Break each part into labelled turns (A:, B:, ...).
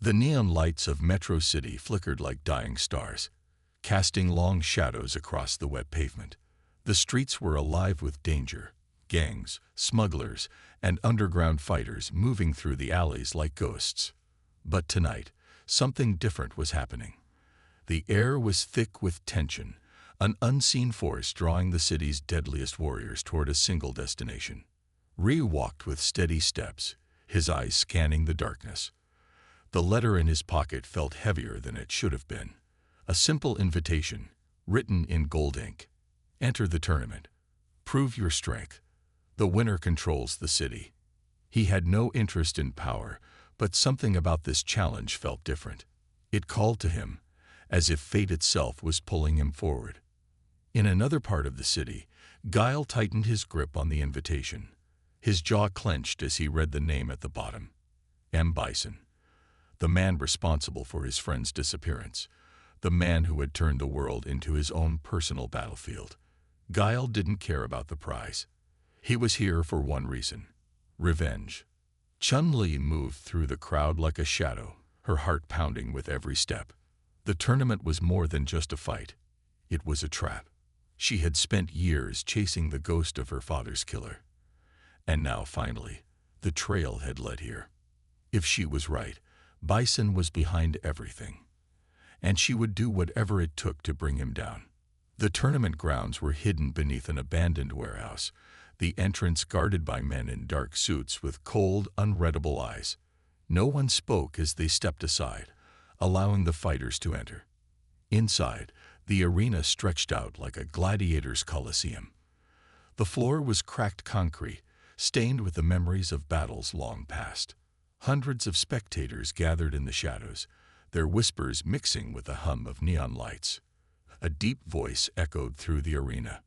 A: The neon lights of Metro City flickered like dying stars, casting long shadows across the wet pavement. The streets were alive with danger, gangs, smugglers, and underground fighters moving through the alleys like ghosts. But tonight, something different was happening. The air was thick with tension, an unseen force drawing the city's deadliest warriors toward a single destination. Ryu walked with steady steps, his eyes scanning the darkness. The letter in his pocket felt heavier than it should have been. A simple invitation, written in gold ink. Enter the tournament. Prove your strength. The winner controls the city. He had no interest in power, but something about this challenge felt different. It called to him, as if fate itself was pulling him forward. In another part of the city, Guile tightened his grip on the invitation. His jaw clenched as he read the name at the bottom. M. Bison. The man responsible for his friend's disappearance. The man who had turned the world into his own personal battlefield. Guile didn't care about the prize. He was here for one reason: revenge. Chun-Li moved through the crowd like a shadow, her heart pounding with every step. The tournament was more than just a fight. It was a trap. She had spent years chasing the ghost of her father's killer. And now, finally, the trail had led here. If she was right, Bison was behind everything, and she would do whatever it took to bring him down. The tournament grounds were hidden beneath an abandoned warehouse, the entrance guarded by men in dark suits with cold, unreadable eyes. No one spoke as they stepped aside, allowing the fighters to enter. Inside, the arena stretched out like a gladiator's coliseum. The floor was cracked concrete, stained with the memories of battles long past. Hundreds of spectators gathered in the shadows, their whispers mixing with the hum of neon lights. A deep voice echoed through the arena.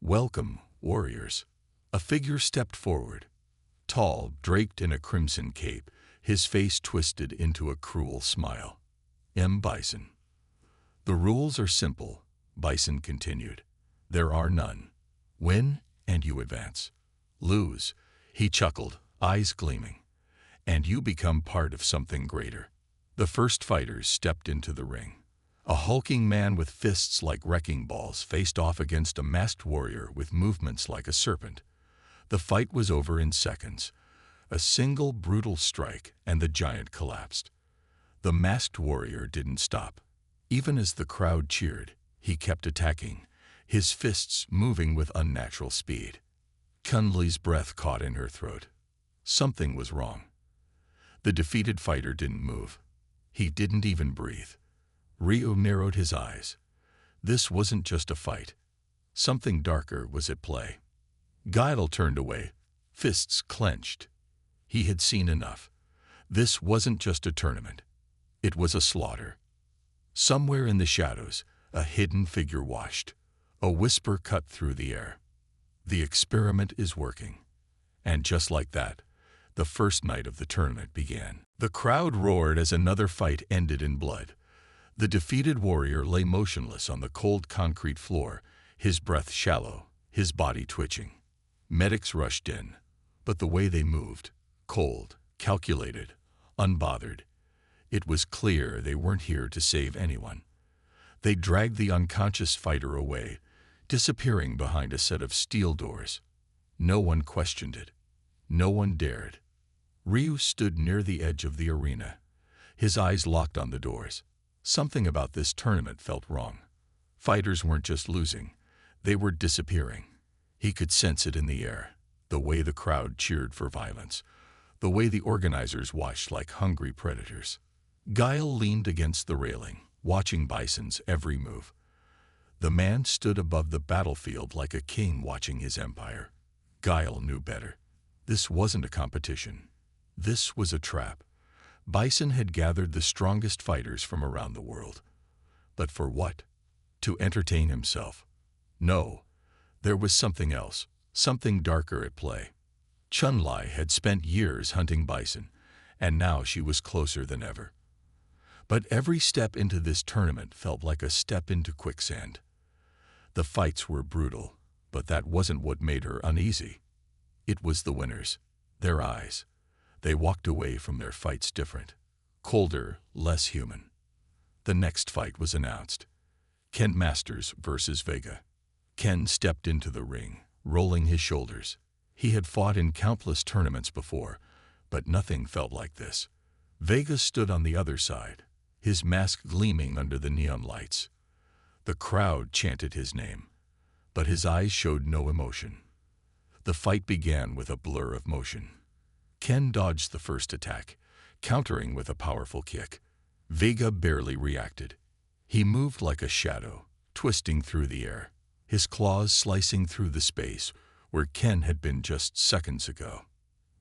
A: "Welcome, warriors." A figure stepped forward. Tall, draped in a crimson cape, his face twisted into a cruel smile. M. Bison. "The rules are simple," Bison continued. "There are none. Win, and you advance. Lose," he chuckled, eyes gleaming, "and you become part of something greater." The first fighters stepped into the ring. A hulking man with fists like wrecking balls faced off against a masked warrior with movements like a serpent. The fight was over in seconds. A single brutal strike, and the giant collapsed. The masked warrior didn't stop. Even as the crowd cheered, he kept attacking, his fists moving with unnatural speed. Chun-Li's breath caught in her throat. Something was wrong. The defeated fighter didn't move. He didn't even breathe. Ryu narrowed his eyes. This wasn't just a fight. Something darker was at play. Guile turned away, fists clenched. He had seen enough. This wasn't just a tournament. It was a slaughter. Somewhere in the shadows, a hidden figure watched. A whisper cut through the air. "The experiment is working." And just like that, the first night of the tournament began. The crowd roared as another fight ended in blood. The defeated warrior lay motionless on the cold concrete floor, his breath shallow, his body twitching. Medics rushed in, but the way they moved, cold, calculated, unbothered. It was clear they weren't here to save anyone. They dragged the unconscious fighter away, disappearing behind a set of steel doors. No one questioned it. No one dared. Ryu stood near the edge of the arena, his eyes locked on the doors. Something about this tournament felt wrong. Fighters weren't just losing, they were disappearing. He could sense it in the air, the way the crowd cheered for violence, the way the organizers watched like hungry predators. Guile leaned against the railing, watching Bison's every move. The man stood above the battlefield like a king watching his empire. Guile knew better. This wasn't a competition. This was a trap. Bison had gathered the strongest fighters from around the world. But for what? To entertain himself? No. There was something else, something darker at play. Chun-Li had spent years hunting bison, and now she was closer than ever. But every step into this tournament felt like a step into quicksand. The fights were brutal, but that wasn't what made her uneasy. It was the winners, their eyes. They walked away from their fights different, colder, less human. The next fight was announced. Ken Masters versus Vega. Ken stepped into the ring, rolling his shoulders. He had fought in countless tournaments before, but nothing felt like this. Vega stood on the other side, his mask gleaming under the neon lights. The crowd chanted his name, but his eyes showed no emotion. The fight began with a blur of motion. Ken dodged the first attack, countering with a powerful kick. Vega barely reacted. He moved like a shadow, twisting through the air, his claws slicing through the space where Ken had been just seconds ago.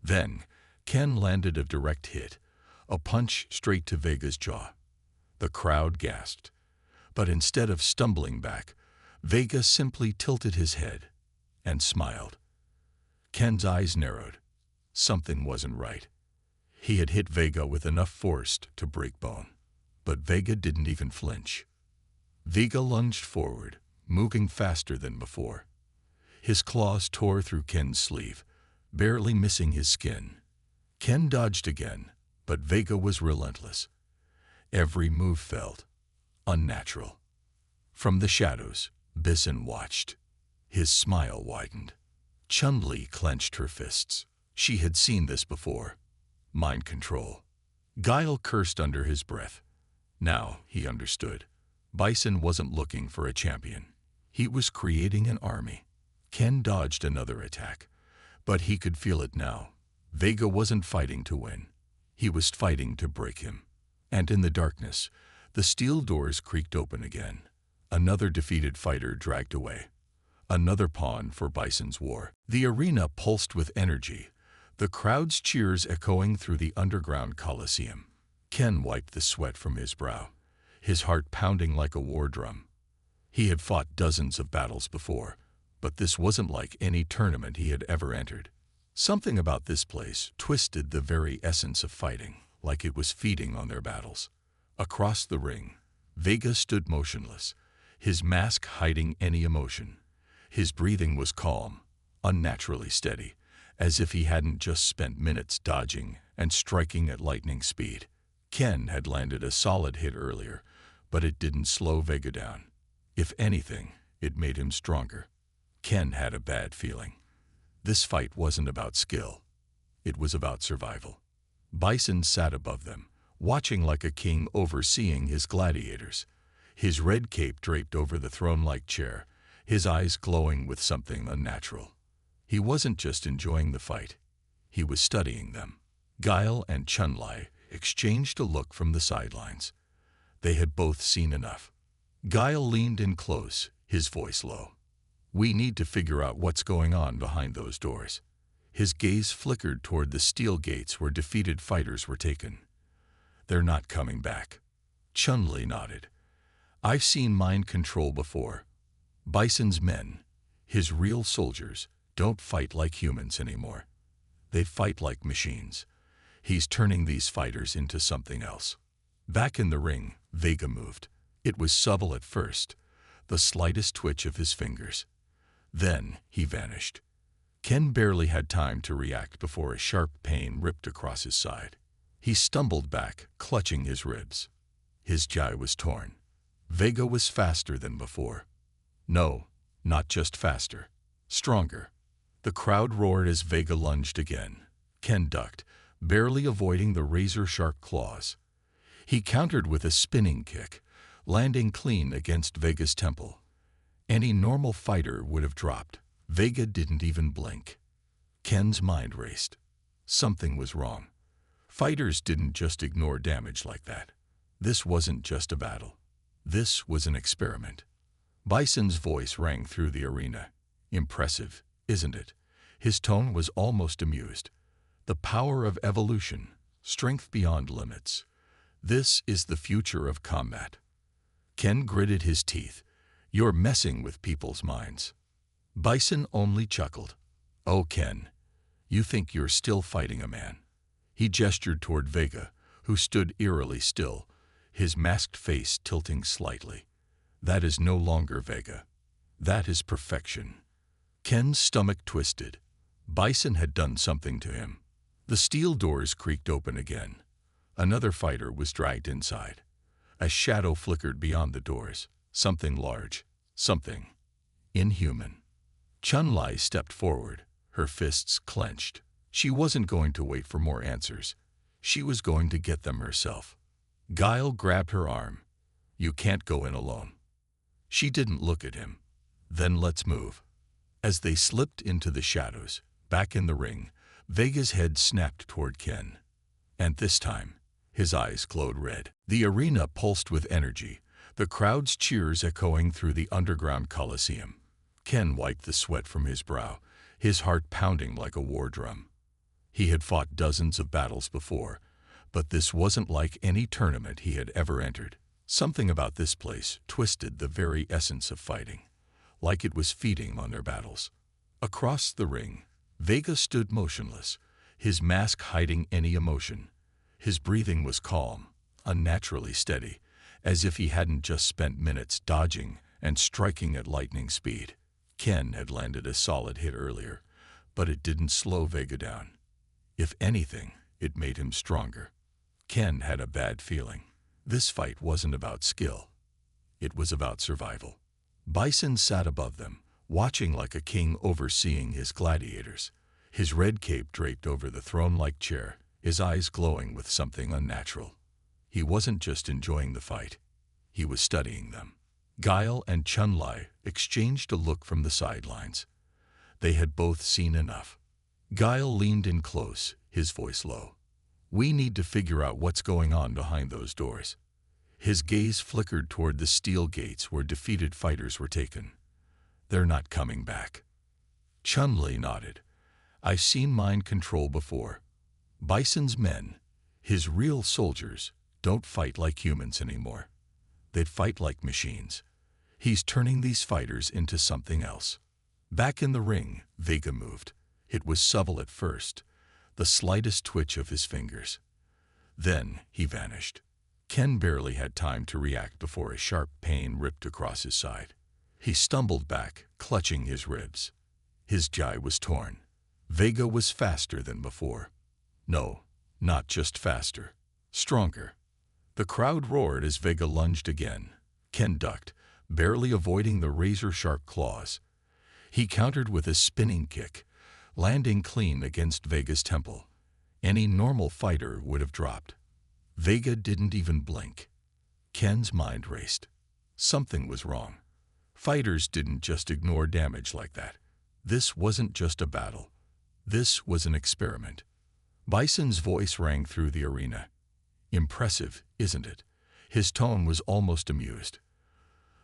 A: Then, Ken landed a direct hit, a punch straight to Vega's jaw. The crowd gasped, but instead of stumbling back, Vega simply tilted his head and smiled. Ken's eyes narrowed. Something wasn't right. He had hit Vega with enough force to break bone, but Vega didn't even flinch. Vega lunged forward, moving faster than before. His claws tore through Ken's sleeve, barely missing his skin. Ken dodged again, but Vega was relentless. Every move felt unnatural. From the shadows, Bison watched. His smile widened. Chun-Li clenched her fists. She had seen this before. Mind control. Guile cursed under his breath. Now he understood. Bison wasn't looking for a champion. He was creating an army. Ken dodged another attack, but he could feel it now. Vega wasn't fighting to win. He was fighting to break him. And in the darkness, the steel doors creaked open again. Another defeated fighter dragged away. Another pawn for Bison's war. The arena pulsed with energy, the crowd's cheers echoing through the underground coliseum. Ken wiped the sweat from his brow, his heart pounding like a war drum. He had fought dozens of battles before, but this wasn't like any tournament he had ever entered. Something about this place twisted the very essence of fighting, like it was feeding on their battles. Across the ring, Vega stood motionless, his mask hiding any emotion. His breathing was calm, unnaturally steady, as if he hadn't just spent minutes dodging and striking at lightning speed. Ken had landed a solid hit earlier, but it didn't slow Vega down. If anything, it made him stronger. Ken had a bad feeling. This fight wasn't about skill. It was about survival. Bison sat above them, watching like a king overseeing his gladiators. His red cape draped over the throne-like chair, his eyes glowing with something unnatural. He wasn't just enjoying the fight. He was studying them. Guile and Chun-Li exchanged a look from the sidelines. They had both seen enough. Guile leaned in close, his voice low. "We need to figure out what's going on behind those doors." His gaze flickered toward the steel gates where defeated fighters were taken. "They're not coming back." Chun-Li nodded. "I've seen mind control before. Bison's men, his real soldiers, don't fight like humans anymore. They fight like machines. He's turning these fighters into something else." Back in the ring, Vega moved. It was subtle at first, the slightest twitch of his fingers. Then he vanished. Ken barely had time to react before a sharp pain ripped across his side. He stumbled back, clutching his ribs. His jaw was torn. Vega was faster than before. No, not just faster. Stronger. The crowd roared as Vega lunged again. Ken ducked, barely avoiding the razor-sharp claws. He countered with a spinning kick, landing clean against Vega's temple. Any normal fighter would have dropped. Vega didn't even blink. Ken's mind raced. Something was wrong. Fighters didn't just ignore damage like that. This wasn't just a battle. This was an experiment. Bison's voice rang through the arena. "Impressive, isn't it?" His tone was almost amused. "The power of evolution, strength beyond limits. This is the future of combat." Ken gritted his teeth. "You're messing with people's minds." Bison only chuckled. "Oh, Ken, you think you're still fighting a man." He gestured toward Vega, who stood eerily still, his masked face tilting slightly. "That is no longer Vega. That is perfection." Ken's stomach twisted. Bison had done something to him. The steel doors creaked open again. Another fighter was dragged inside. A shadow flickered beyond the doors. Something large. Something inhuman. Chun-Li stepped forward, her fists clenched. She wasn't going to wait for more answers. She was going to get them herself. Guile grabbed her arm. "You can't go in alone." She didn't look at him. "Then let's move." As they slipped into the shadows, back in the ring, Vega's head snapped toward Ken. And this time, his eyes glowed red. The arena pulsed with energy, the crowd's cheers echoing through the underground coliseum. Ken wiped the sweat from his brow, his heart pounding like a war drum. He had fought dozens of battles before, but this wasn't like any tournament he had ever entered. Something about this place twisted the very essence of fighting, like it was feeding on their battles. Across the ring, Vega stood motionless, his mask hiding any emotion. His breathing was calm, unnaturally steady, as if he hadn't just spent minutes dodging and striking at lightning speed. Ken had landed a solid hit earlier, but it didn't slow Vega down. If anything, it made him stronger. Ken had a bad feeling. This fight wasn't about skill. It was about survival. Bison sat above them, watching like a king overseeing his gladiators, his red cape draped over the throne-like chair, his eyes glowing with something unnatural. He wasn't just enjoying the fight. He was studying them. Guile and Chun-Li exchanged a look from the sidelines. They had both seen enough. Guile leaned in close, his voice low. "We need to figure out what's going on behind those doors." His gaze flickered toward the steel gates where defeated fighters were taken. "They're not coming back." Chun-Li nodded. "I've seen mind control before. Bison's men, his real soldiers, don't fight like humans anymore. They'd fight like machines. He's turning these fighters into something else." Back in the ring, Vega moved. It was subtle at first, the slightest twitch of his fingers. Then he vanished. Ken barely had time to react before a sharp pain ripped across his side. He stumbled back, clutching his ribs. His ji was torn. Vega was faster than before. No, not just faster. Stronger. The crowd roared as Vega lunged again. Ken ducked, barely avoiding the razor-sharp claws. He countered with a spinning kick, landing clean against Vega's temple. Any normal fighter would have dropped. Vega didn't even blink. Ken's mind raced. Something was wrong. Fighters didn't just ignore damage like that. This wasn't just a battle. This was an experiment. Bison's voice rang through the arena. "Impressive, isn't it?" His tone was almost amused.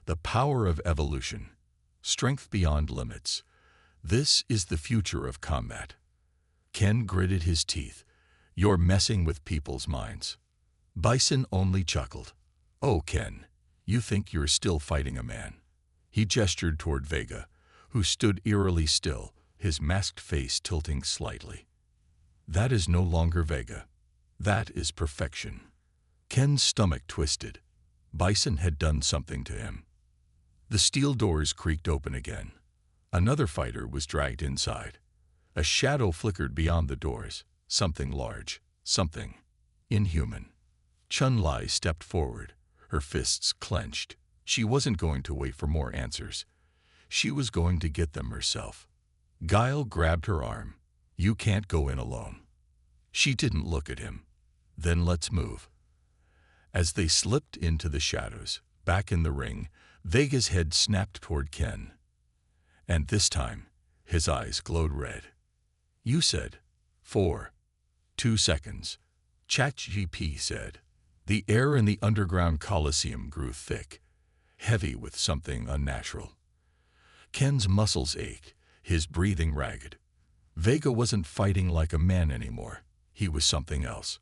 A: "The power of evolution. Strength beyond limits. This is the future of combat." Ken gritted his teeth. "You're messing with people's minds." Bison only chuckled. "Oh, Ken, you think you're still fighting a man." He gestured toward Vega, who stood eerily still, his masked face tilting slightly. "That is no longer Vega. That is perfection." Ken's stomach twisted. Bison had done something to him. The steel doors creaked open again. Another fighter was dragged inside. A shadow flickered beyond the doors. Something large. Something inhuman. Chun-Li stepped forward, her fists clenched. She wasn't going to wait for more answers. She was going to get them herself. Guile grabbed her arm. "You can't go in alone." She didn't look at him. "Then let's move." As they slipped into the shadows, back in the ring, Vega's head snapped toward Ken. And this time, his eyes glowed red. "You said 2 seconds. ChatGPT said. The air in the underground coliseum grew thick, heavy with something unnatural. Ken's muscles ached, his breathing ragged. Vega wasn't fighting like a man anymore. He was something else.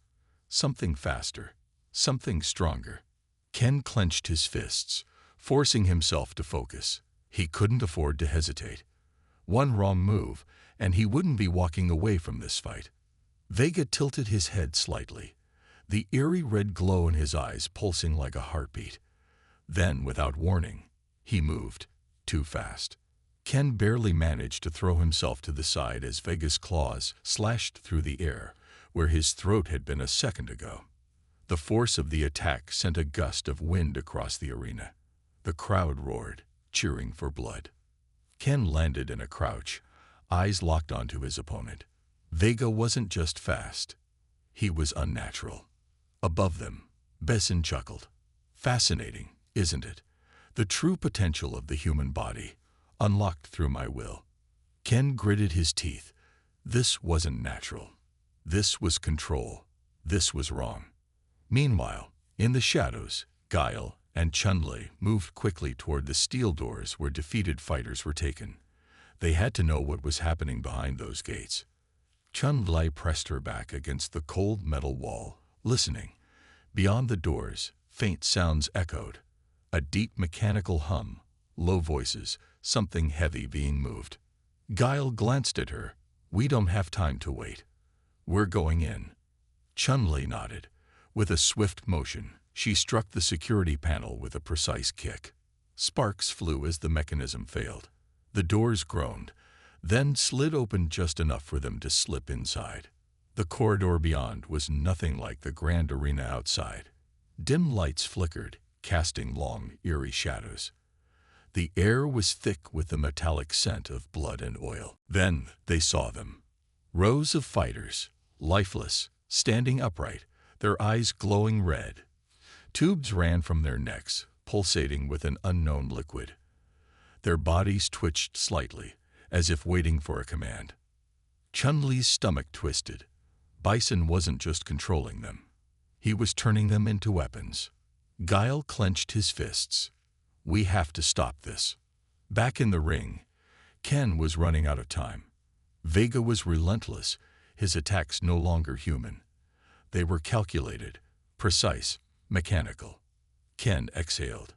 A: Something faster. Something stronger. Ken clenched his fists, forcing himself to focus. He couldn't afford to hesitate. One wrong move, and he wouldn't be walking away from this fight. Vega tilted his head slightly, the eerie red glow in his eyes pulsing like a heartbeat. Then, without warning, he moved, too fast. Ken barely managed to throw himself to the side as Vega's claws slashed through the air, where his throat had been a second ago. The force of the attack sent a gust of wind across the arena. The crowd roared, cheering for blood. Ken landed in a crouch, eyes locked onto his opponent. Vega wasn't just fast. He was unnatural. Above them, Bison chuckled. Fascinating, isn't it? The true potential of the human body, unlocked through my will. Ken gritted his teeth. This wasn't natural. This was control. This was wrong. Meanwhile, in the shadows, Guile and Chun-Li moved quickly toward the steel doors where defeated fighters were taken. They had to know what was happening behind those gates. Chun-Li pressed her back against the cold metal wall, listening. Beyond the doors, faint sounds echoed. A deep mechanical hum, low voices, something heavy being moved. Guile glanced at her. We don't have time to wait. We're going in. Chun-Li nodded. With a swift motion, she struck the security panel with a precise kick. Sparks flew as the mechanism failed. The doors groaned, then slid open just enough for them to slip inside. The corridor beyond was nothing like the grand arena outside. Dim lights flickered, casting long, eerie shadows. The air was thick with the metallic scent of blood and oil. Then they saw them. Rows of fighters, lifeless, standing upright, their eyes glowing red. Tubes ran from their necks, pulsating with an unknown liquid. Their bodies twitched slightly, as if waiting for a command. Chun-Li's stomach twisted. Bison wasn't just controlling them. He was turning them into weapons. Guile clenched his fists. We have to stop this. Back in the ring, Ken was running out of time. Vega was relentless, his attacks no longer human. They were calculated, precise, mechanical. Ken exhaled.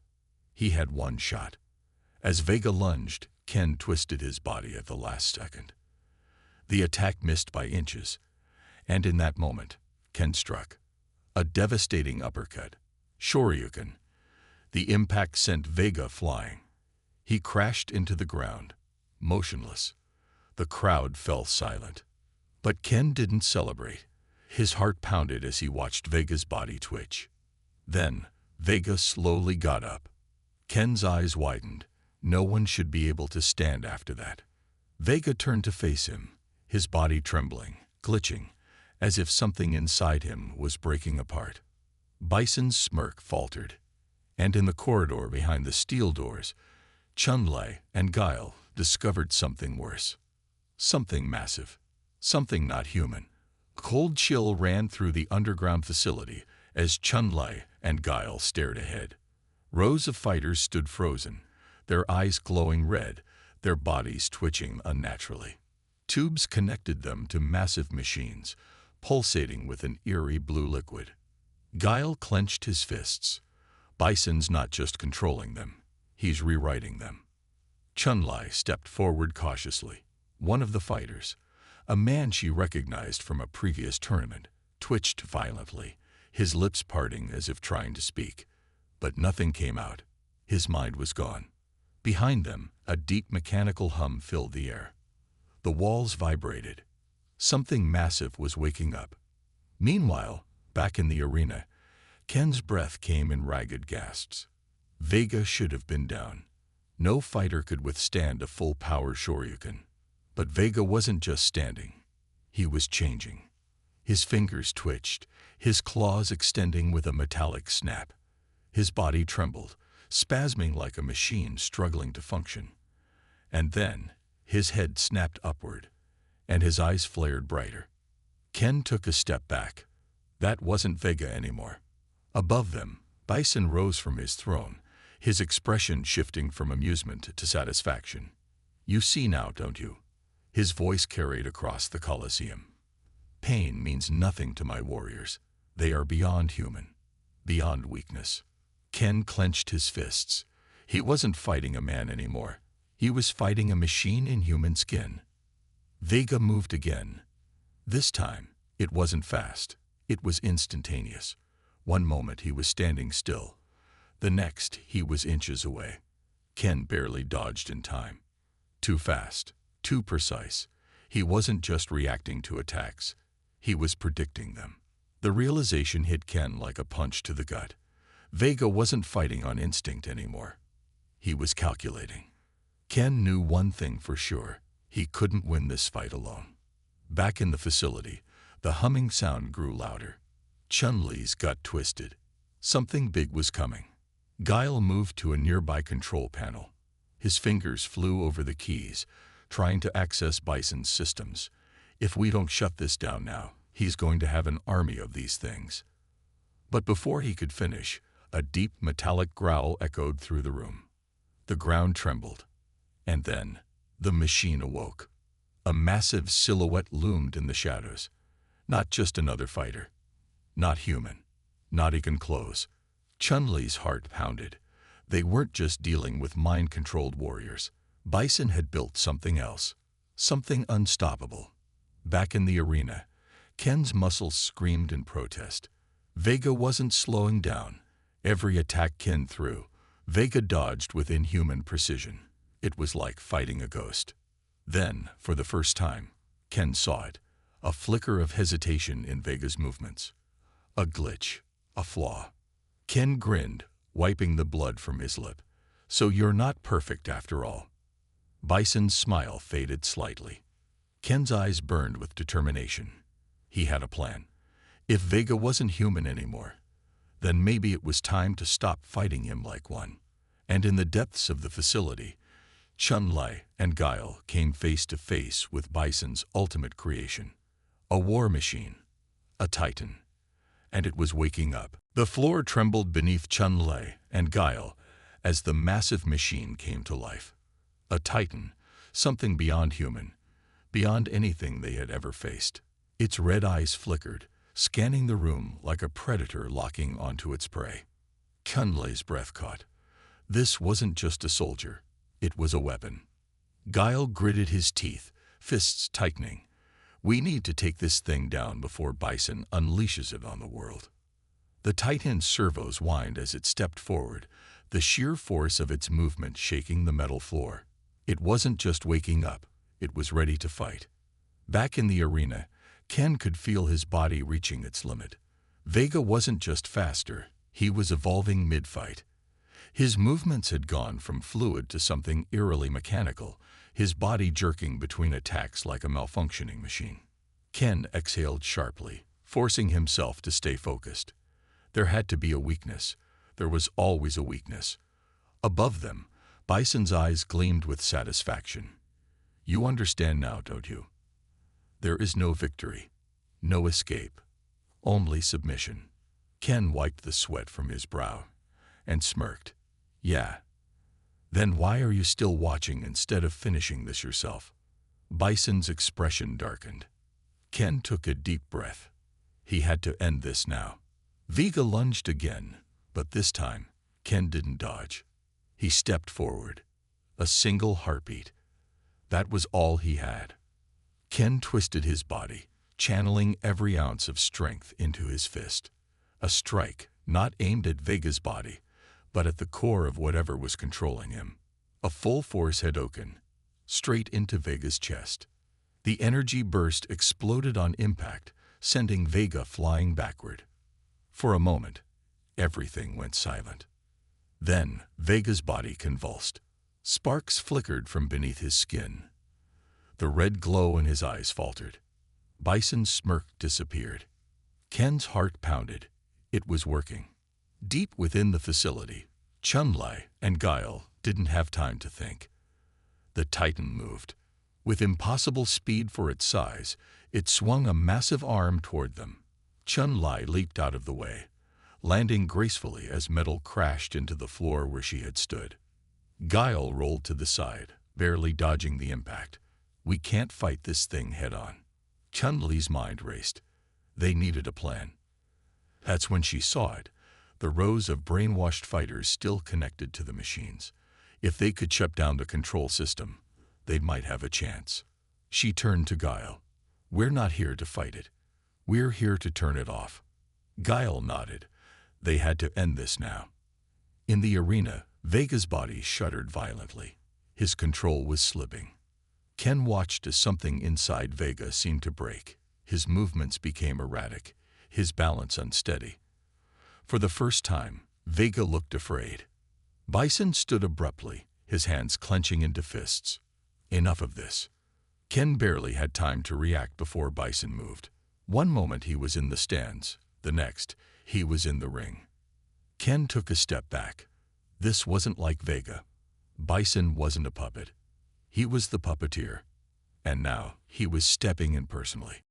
A: He had one shot. As Vega lunged, Ken twisted his body at the last second. The attack missed by inches, and in that moment, Ken struck. A devastating uppercut. Shoryuken. The impact sent Vega flying. He crashed into the ground, motionless. The crowd fell silent. But Ken didn't celebrate. His heart pounded as he watched Vega's body twitch. Then, Vega slowly got up. Ken's eyes widened. No one should be able to stand after that. Vega turned to face him, his body trembling, glitching, as if something inside him was breaking apart. Bison's smirk faltered, and in the corridor behind the steel doors, Chun-Li and Guile discovered something worse. Something massive. Something not human. A cold chill ran through the underground facility as Chun-Li and Guile stared ahead. Rows of fighters stood frozen, their eyes glowing red, their bodies twitching unnaturally. Tubes connected them to massive machines, pulsating with an eerie blue liquid. Guile clenched his fists. Bison's not just controlling them, he's rewriting them. Chun-Li stepped forward cautiously. One of the fighters, a man she recognized from a previous tournament, twitched violently, his lips parting as if trying to speak. But nothing came out. His mind was gone. Behind them, a deep mechanical hum filled the air. The walls vibrated. Something massive was waking up. Meanwhile, back in the arena, Ken's breath came in ragged gasps. Vega should have been down. No fighter could withstand a full-power Shoryuken. But Vega wasn't just standing. He was changing. His fingers twitched, his claws extending with a metallic snap. His body trembled, spasming like a machine struggling to function. And then, his head snapped upward, and his eyes flared brighter. Ken took a step back. That wasn't Vega anymore. Above them, Bison rose from his throne, his expression shifting from amusement to satisfaction. You see now, don't you? His voice carried across the Colosseum. Pain means nothing to my warriors. They are beyond human, beyond weakness. Ken clenched his fists. He wasn't fighting a man anymore. He was fighting a machine in human skin. Vega moved again. This time, it wasn't fast. It was instantaneous. One moment he was standing still. The next, he was inches away. Ken barely dodged in time. Too fast, too precise. He wasn't just reacting to attacks. He was predicting them. The realization hit Ken like a punch to the gut. Vega wasn't fighting on instinct anymore. He was calculating. Ken knew one thing for sure. He couldn't win this fight alone. Back in the facility, the humming sound grew louder. Chun-Li's gut twisted. Something big was coming. Guile moved to a nearby control panel. His fingers flew over the keys, trying to access Bison's systems. If we don't shut this down now, he's going to have an army of these things. But before he could finish, a deep metallic growl echoed through the room. The ground trembled. And then, the machine awoke. A massive silhouette loomed in the shadows. Not just another fighter. Not human. Not even close. Chun-Li's heart pounded. They weren't just dealing with mind-controlled warriors. Bison had built something else. Something unstoppable. Back in the arena, Ken's muscles screamed in protest. Vega wasn't slowing down. Every attack Ken threw, Vega dodged with inhuman precision. It was like fighting a ghost. Then, for the first time, Ken saw it. A flicker of hesitation in Vega's movements. A glitch. A flaw. Ken grinned, wiping the blood from his lip. So you're not perfect after all. Bison's smile faded slightly. Ken's eyes burned with determination. He had a plan. If Vega wasn't human anymore, then maybe it was time to stop fighting him like one. And in the depths of the facility, Chun-Li and Guile came face to face with Bison's ultimate creation. A war machine. A titan. And it was waking up. The floor trembled beneath Chun-Li and Guile as the massive machine came to life. A titan, something beyond human, beyond anything they had ever faced. Its red eyes flickered, scanning the room like a predator locking onto its prey. Chun-Li's breath caught. This wasn't just a soldier. It was a weapon. Guile gritted his teeth, fists tightening. We need to take this thing down before Bison unleashes it on the world. The Titan's servos whined as it stepped forward, the sheer force of its movement shaking the metal floor. It wasn't just waking up, it was ready to fight. Back in the arena, Ken could feel his body reaching its limit. Vega wasn't just faster, he was evolving mid-fight. His movements had gone from fluid to something eerily mechanical, his body jerking between attacks like a malfunctioning machine. Ken exhaled sharply, forcing himself to stay focused. There had to be a weakness. There was always a weakness. Above them, Bison's eyes gleamed with satisfaction. You understand now, don't you? There is no victory, no escape, only submission. Ken wiped the sweat from his brow and smirked. Yeah. Then why are you still watching instead of finishing this yourself? Bison's expression darkened. Ken took a deep breath. He had to end this now. Vega lunged again, but this time, Ken didn't dodge. He stepped forward. A single heartbeat. That was all he had. Ken twisted his body, channeling every ounce of strength into his fist. A strike, not aimed at Vega's body, but at the core of whatever was controlling him. A full-force Hadouken, straight into Vega's chest. The energy burst exploded on impact, sending Vega flying backward. For a moment, everything went silent. Then, Vega's body convulsed. Sparks flickered from beneath his skin. The red glow in his eyes faltered. Bison's smirk disappeared. Ken's heart pounded. It was working. Deep within the facility, Chun-Li and Guile didn't have time to think. The Titan moved. With impossible speed for its size, it swung a massive arm toward them. Chun-Li leaped out of the way, landing gracefully as metal crashed into the floor where she had stood. Guile rolled to the side, barely dodging the impact. We can't fight this thing head-on. Chun-Li's mind raced. They needed a plan. That's when she saw it, the rows of brainwashed fighters still connected to the machines. If they could shut down the control system, they might have a chance. She turned to Guile. We're not here to fight it. We're here to turn it off. Guile nodded. They had to end this now. In the arena, Vega's body shuddered violently. His control was slipping. Ken watched as something inside Vega seemed to break. His movements became erratic. his balance unsteady. For the first time, Vega looked afraid. Bison stood abruptly, his hands clenching into fists. Enough of this. Ken barely had time to react before Bison moved. One moment he was in the stands, the next, he was in the ring. Ken took a step back. This wasn't like Vega. Bison wasn't a puppet. He was the puppeteer. And now he was stepping in personally.